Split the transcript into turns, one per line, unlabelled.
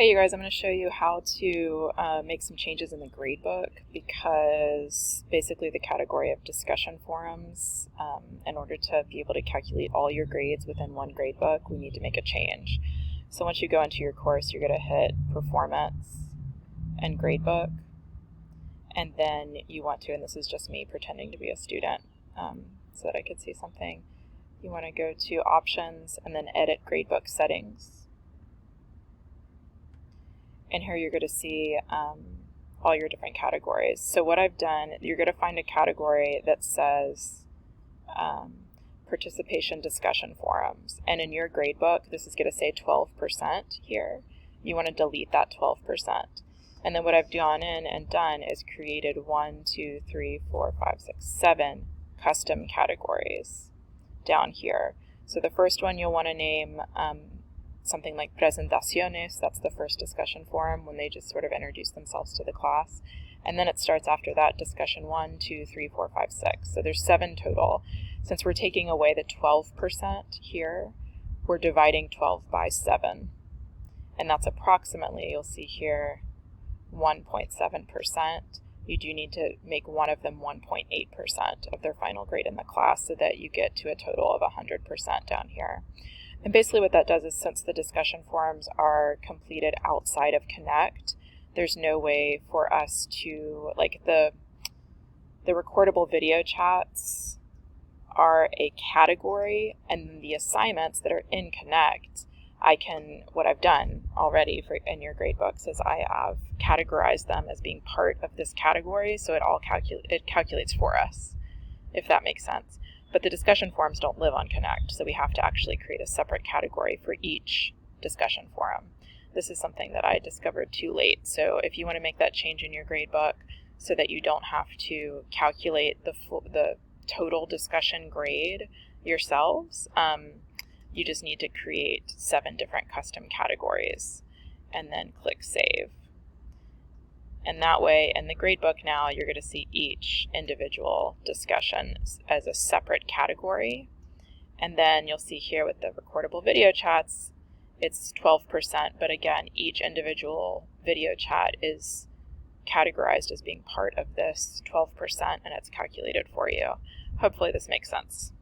Hey you guys, I'm going to show you how to make some changes in the gradebook because basically the category of discussion forums, in order to be able to calculate all your grades within one gradebook, we need to make a change. So once you go into your course, you're going to hit Performance and Gradebook, and then you want to, and this is just me pretending to be a student so that I could see something, you want to go to Options and then Edit Gradebook Settings. And here you're going to see all your different categories. So what I've done, you're going to find a category that says Participation Discussion Forums. And in your gradebook, this is going to say 12% here. You want to delete that 12%. And then what I've gone in and done is created 7 custom categories down here. So the first one you'll want to name something like presentaciones. That's the first discussion forum when they just sort of introduce themselves to the class. And then it starts after that, discussion 1, 2, 3, 4, 5, 6. So there's 7 total. Since we're taking away the 12% here, we're dividing 12 by 7. And that's approximately, you'll see here, 1.7%. You do need to make one of them 1.8% of their final grade in the class so that you get to a total of 100% down here. And basically what that does is, since the discussion forums are completed outside of Connect, there's no way for us to, like the recordable video chats are a category, and the assignments that are in Connect, what I've done already in your gradebooks is I have categorized them as being part of this category, so it calculates for us, if that makes sense. But the discussion forums don't live on Connect, so we have to actually create a separate category for each discussion forum. This is something that I discovered too late, so if you want to make that change in your gradebook so that you don't have to calculate the total discussion grade yourselves, you just need to create 7 different custom categories and then click Save. And that way, in the gradebook now, you're going to see each individual discussion as a separate category. And then you'll see here with the recordable video chats, it's 12%, but again, each individual video chat is categorized as being part of this 12%, and it's calculated for you. Hopefully this makes sense.